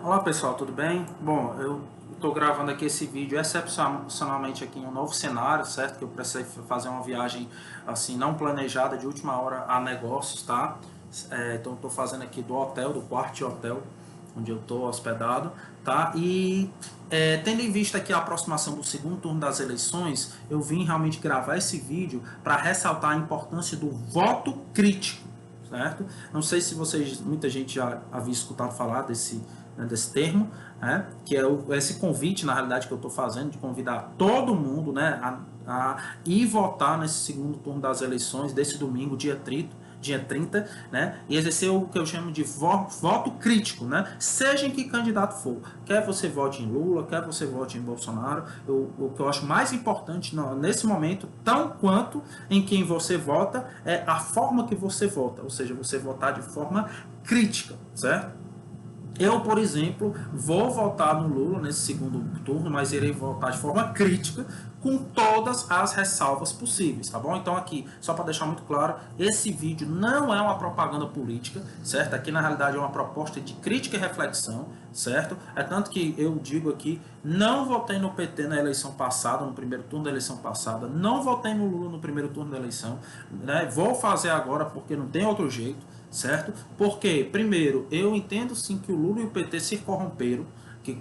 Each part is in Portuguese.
Olá pessoal, tudo bem? Bom, eu estou gravando aqui esse vídeo excepcionalmente aqui em um novo cenário, certo? Que eu precisei fazer uma viagem assim não planejada de última hora a negócios, tá? Então estou fazendo aqui do hotel, do quarto de hotel onde eu estou hospedado, tá? E tendo em vista aqui a aproximação do segundo turno das eleições, eu vim realmente gravar esse vídeo para ressaltar a importância do voto crítico, certo? Não sei se vocês, muita gente já havia escutado falar desse termo, né? Que é esse convite, na realidade, que eu estou fazendo, de convidar todo mundo, né, a ir votar nesse segundo turno das eleições, desse domingo, dia 30, né, e exercer o que eu chamo de voto crítico, né, seja em que candidato for, quer você vote em Lula, quer você vote em Bolsonaro, o que eu acho mais importante nesse momento, tão quanto em quem você vota, é a forma que você vota, ou seja, você votar de forma crítica, certo? Eu, por exemplo, vou votar no Lula nesse segundo turno, mas irei votar de forma crítica, com todas as ressalvas possíveis, tá bom? Então aqui, só para deixar muito claro, esse vídeo não é uma propaganda política, certo? Aqui na realidade é uma proposta de crítica e reflexão, certo? É tanto que eu digo aqui, não votei no PT na eleição passada, no primeiro turno da eleição passada, não votei no Lula no primeiro turno da eleição, né? Vou fazer agora porque não tem outro jeito, certo? Porque, primeiro, eu entendo sim que o Lula e o PT se corromperam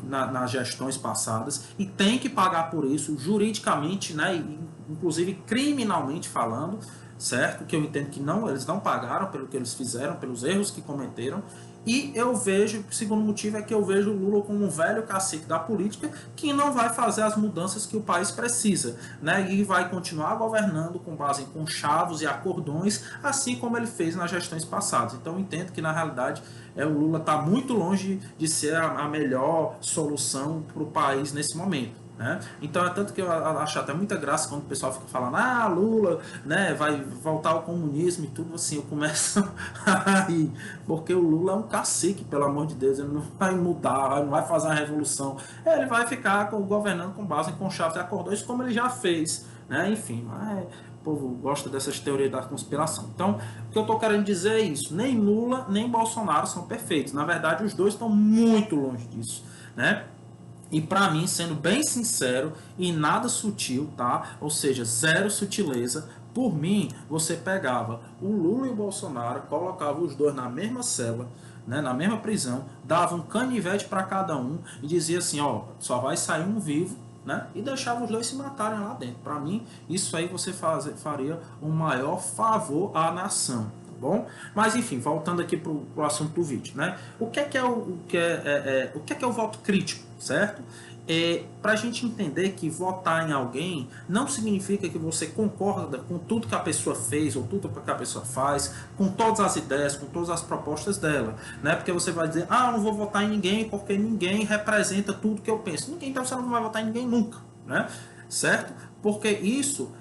nas gestões passadas e tem que pagar por isso juridicamente, né, e, inclusive criminalmente falando, certo? Que eu entendo que não, eles não pagaram pelo que eles fizeram, pelos erros que cometeram. E eu vejo, o segundo motivo é que eu vejo o Lula como um velho cacique da política que não vai fazer as mudanças que o país precisa, né? E vai continuar governando com base em conchavos e acordões, assim como ele fez nas gestões passadas. Então eu entendo que na realidade o Lula está muito longe de ser a melhor solução para o país nesse momento. Né? Então é tanto que eu acho até muita graça quando o pessoal fica falando, Lula, né, vai voltar ao comunismo e tudo assim, eu começo a rir, porque o Lula é um cacique, pelo amor de Deus, ele não vai mudar, não vai fazer uma revolução, ele vai ficar governando com base em conchavos e acordões, como ele já fez, né? Enfim, mas o povo gosta dessas teorias da conspiração. Então, o que eu estou querendo dizer é isso, nem Lula nem Bolsonaro são perfeitos, na verdade os dois estão muito longe disso, né? E para mim, sendo bem sincero e nada sutil, tá? Ou seja, zero sutileza. Por mim, você pegava o Lula e o Bolsonaro, colocava os dois na mesma cela, né, na mesma prisão, dava um canivete para cada um e dizia assim, ó, só vai sair um vivo, né? E deixava os dois se matarem lá dentro. Para mim, isso aí você faria um maior favor à nação. Bom, mas enfim, voltando aqui para o assunto do vídeo, né? O que é o voto crítico, certo? Para a gente entender que votar em alguém não significa que você concorda com tudo que a pessoa fez ou tudo que a pessoa faz, com todas as ideias, com todas as propostas dela, né? Porque você vai dizer, eu não vou votar em ninguém porque ninguém representa tudo que eu penso. Ninguém, então você não vai votar em ninguém nunca, né? Certo? Porque isso,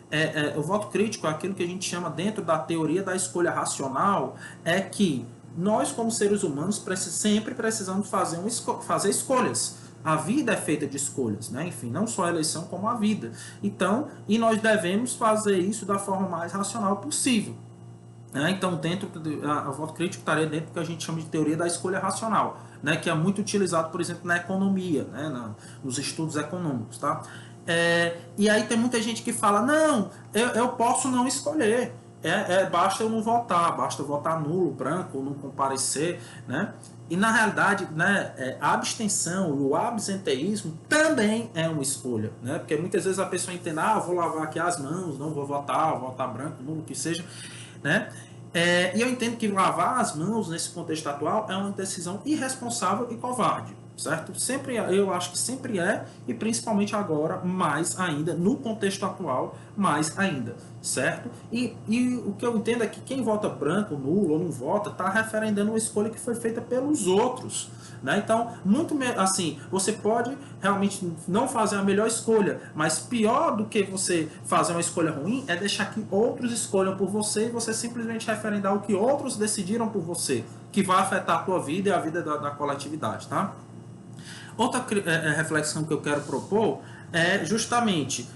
o voto crítico é aquilo que a gente chama dentro da teoria da escolha racional, é que nós como seres humanos sempre precisamos fazer escolhas. A vida é feita de escolhas, né? Enfim, não só a eleição como a vida. Então, e nós devemos fazer isso da forma mais racional possível. Né? Então, o voto crítico estaria dentro do que a gente chama de teoria da escolha racional, né? Que é muito utilizado, por exemplo, na economia, né? Nos estudos econômicos, tá? E aí tem muita gente que fala, não, eu posso não escolher, basta eu não votar, basta eu votar nulo, branco, ou não comparecer, né? E na realidade, né, a abstenção e o absenteísmo também é uma escolha, né? Porque muitas vezes a pessoa entende, eu vou lavar aqui as mãos, não vou votar branco, nulo, o que seja, né? E eu entendo que lavar as mãos nesse contexto atual é uma decisão irresponsável e covarde, certo? Sempre, eu acho que sempre é, e principalmente agora, mais ainda, no contexto atual, mais ainda, certo? E o que eu entendo é que quem vota branco, nulo ou não vota, está referendando uma escolha que foi feita pelos outros, né? Então, assim, você pode realmente não fazer a melhor escolha, mas pior do que você fazer uma escolha ruim é deixar que outros escolham por você e você simplesmente referendar o que outros decidiram por você, que vai afetar a tua vida e a vida da coletividade, tá? Outra reflexão que eu quero propor é justamente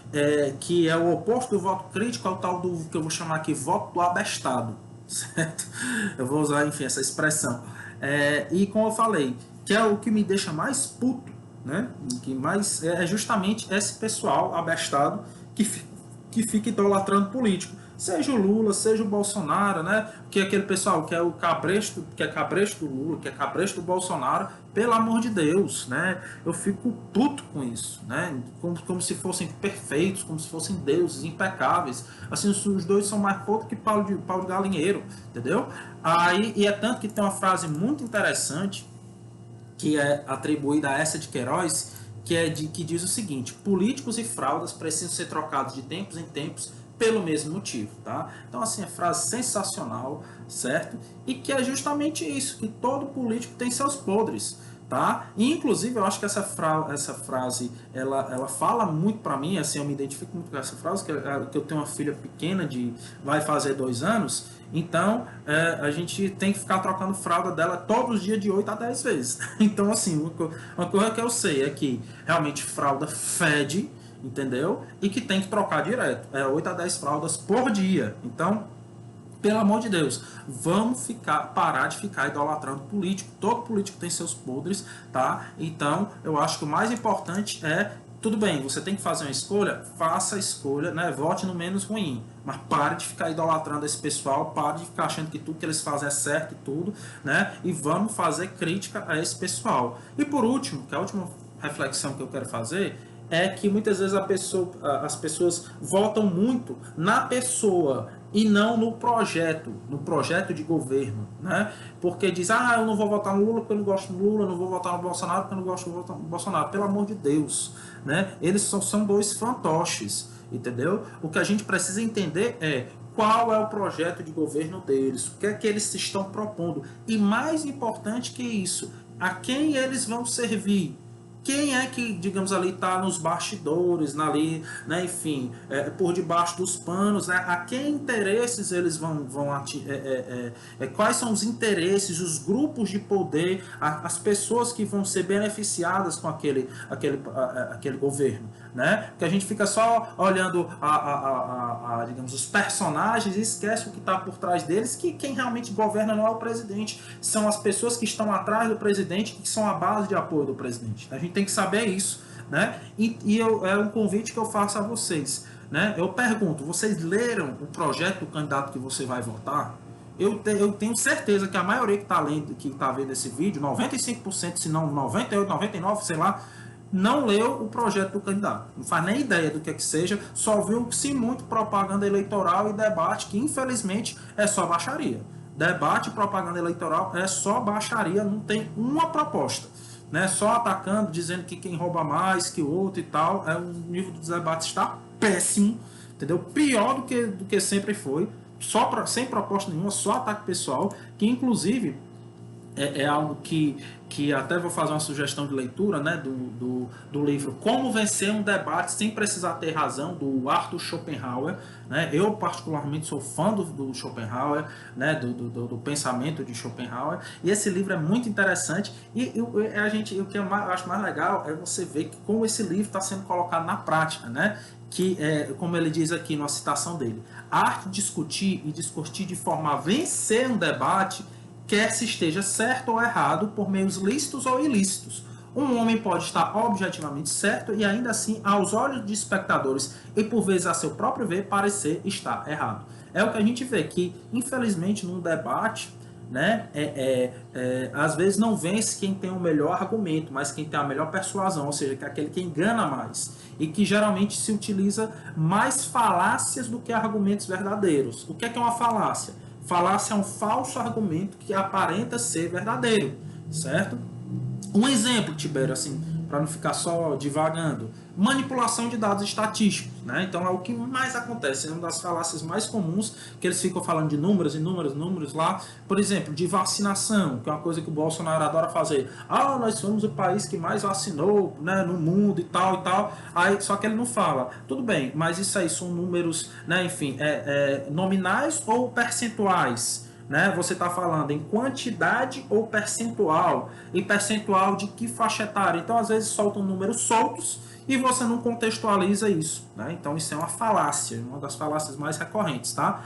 que é o oposto do voto crítico, é o tal do que eu vou chamar aqui voto do abestado, certo? Eu vou usar, enfim, essa expressão. E como eu falei, que é o que me deixa mais puto, né? Que mais é justamente esse pessoal abestado que fica idolatrando político. Seja o Lula, seja o Bolsonaro, né? Que é aquele pessoal que é o cabresto, que é cabresto do Lula, que é cabresto do Bolsonaro, pelo amor de Deus, né? Eu fico puto com isso, né? Como se fossem perfeitos, como se fossem deuses impecáveis. Assim, os dois são mais pouco que pau de galinheiro, entendeu? Aí, e é tanto que tem uma frase muito interessante que é atribuída a essa de Queiroz, que diz o seguinte: políticos e fraudas precisam ser trocados de tempos em tempos pelo mesmo motivo, tá? Então, assim, é frase sensacional, certo? E que é justamente isso, que todo político tem seus podres, tá? E, inclusive, eu acho que essa frase, ela fala muito para mim, assim, eu me identifico muito com essa frase, que eu tenho uma filha pequena vai fazer 2 anos, então a gente tem que ficar trocando fralda dela todos os dias de 8 a 10 vezes. Então, assim, uma coisa que eu sei é que realmente fralda fede, entendeu? E que tem que trocar direto. 8 a 10 fraldas por dia. Então, pelo amor de Deus, vamos parar de ficar idolatrando político. Todo político tem seus podres, tá? Então, eu acho que o mais importante é, tudo bem, você tem que fazer uma escolha, faça a escolha, né? Vote no menos ruim. Mas pare de ficar idolatrando esse pessoal, pare de ficar achando que tudo que eles fazem é certo e tudo, né? E vamos fazer crítica a esse pessoal. E por último, que é a última reflexão que eu quero fazer, é que muitas vezes as pessoas votam muito na pessoa e não no projeto de governo, né? Porque diz, eu não vou votar no Lula porque eu não gosto do Lula, eu não vou votar no Bolsonaro porque eu não gosto do Bolsonaro. Pelo amor de Deus, né? Eles são dois fantoches, entendeu? O que a gente precisa entender é qual é o projeto de governo deles, o que é que eles estão propondo. E mais importante que isso, a quem eles vão servir. Quem é que, digamos ali, está nos bastidores, ali, né, enfim, por debaixo dos panos, né, a que interesses eles vão quais são os interesses, os grupos de poder, as pessoas que vão ser beneficiadas com aquele governo, né? Porque a gente fica só olhando digamos, os personagens e esquece o que está por trás deles, que quem realmente governa não é o presidente, são as pessoas que estão atrás do presidente, que são a base de apoio do presidente. A gente tem que saber isso, né? É um convite que eu faço a vocês, né? Eu pergunto, vocês leram o projeto do candidato que você vai votar? Eu tenho certeza que a maioria que está vendo esse vídeo, 95%, se não 98%, 99%, sei lá, não leu o projeto do candidato. Não faz nem ideia do que é que seja, só viu, se muito, propaganda eleitoral e debate, que infelizmente é só baixaria. Debate e propaganda eleitoral é só baixaria, não tem uma proposta. Né? Só atacando, dizendo que quem rouba mais que o outro e tal. O nível dos debates está péssimo, entendeu? Pior do que sempre foi. Sem proposta nenhuma, só ataque pessoal, que inclusive é algo que até vou fazer uma sugestão de leitura, né, do livro Como Vencer um Debate Sem Precisar Ter Razão, do Arthur Schopenhauer, né? Eu particularmente sou fã do Schopenhauer, né, do pensamento de Schopenhauer, e esse livro é muito interessante, e o que eu acho mais legal é você ver que como esse livro está sendo colocado na prática, né? Que como ele diz aqui numa citação dele, a arte de discutir e discutir de forma a vencer um debate, quer se esteja certo ou errado, por meios lícitos ou ilícitos. Um homem pode estar objetivamente certo e ainda assim, aos olhos de espectadores e por vezes a seu próprio ver, parecer estar errado. É o que a gente vê que, infelizmente, num debate, né, às vezes não vence quem tem o melhor argumento, mas quem tem a melhor persuasão, ou seja, que é aquele que engana mais e que geralmente se utiliza mais falácias do que argumentos verdadeiros. O que é uma falácia? Falácia é um falso argumento que aparenta ser verdadeiro, certo? Um exemplo, Tibério, assim, para não ficar só divagando, manipulação de dados estatísticos, né? Então é o que mais acontece, é uma das falácias mais comuns, que eles ficam falando de números lá, por exemplo, de vacinação, que é uma coisa que o Bolsonaro adora fazer. Nós somos o país que mais vacinou, né, no mundo e tal, aí, só que ele não fala, tudo bem, mas isso aí são números, né, enfim, nominais ou percentuais? Né? Você está falando em quantidade ou percentual? E percentual de que faixa etária? Então, às vezes, soltam números soltos e você não contextualiza isso. Né? Então, isso é uma falácia, uma das falácias mais recorrentes. Tá?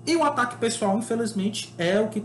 E o ataque pessoal, infelizmente, é o que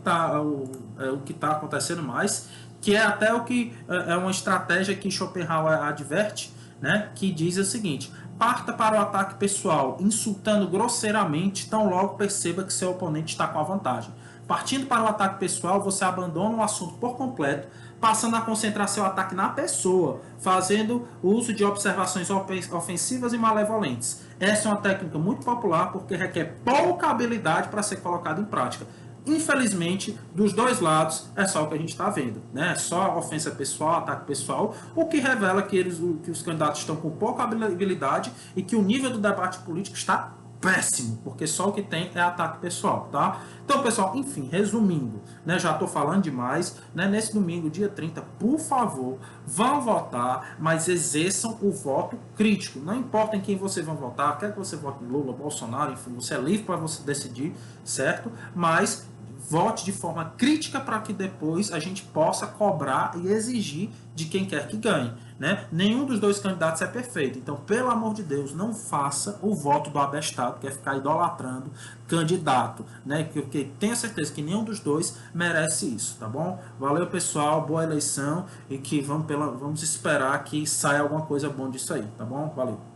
está acontecendo mais, que é até o que é uma estratégia que Schopenhauer adverte, né, que diz o seguinte: parta para o ataque pessoal, insultando grosseiramente, tão logo perceba que seu oponente está com a vantagem. Partindo para o ataque pessoal, você abandona o assunto por completo, passando a concentrar seu ataque na pessoa, fazendo uso de observações ofensivas e malevolentes. Essa é uma técnica muito popular porque requer pouca habilidade para ser colocada em prática. Infelizmente, dos dois lados, é só o que a gente está vendo, né? É só ofensa pessoal, ataque pessoal, o que revela que, que os candidatos estão com pouca habilidade e que o nível do debate político está péssimo, porque só o que tem é ataque pessoal, tá? Então, pessoal, enfim, resumindo, né, já estou falando demais, né, nesse domingo, dia 30, por favor, vão votar, mas exerçam o voto crítico. Não importa em quem vocês vão votar, quer que você vote em Lula, Bolsonaro, enfim, você é livre para você decidir, certo? Mas vote de forma crítica para que depois a gente possa cobrar e exigir de quem quer que ganhe, né? Nenhum dos dois candidatos é perfeito, então, pelo amor de Deus, não faça o voto do abestado, que é ficar idolatrando candidato, né? Porque tenha certeza que nenhum dos dois merece isso, tá bom? Valeu, pessoal, boa eleição e que vamos esperar que saia alguma coisa boa disso aí, tá bom? Valeu.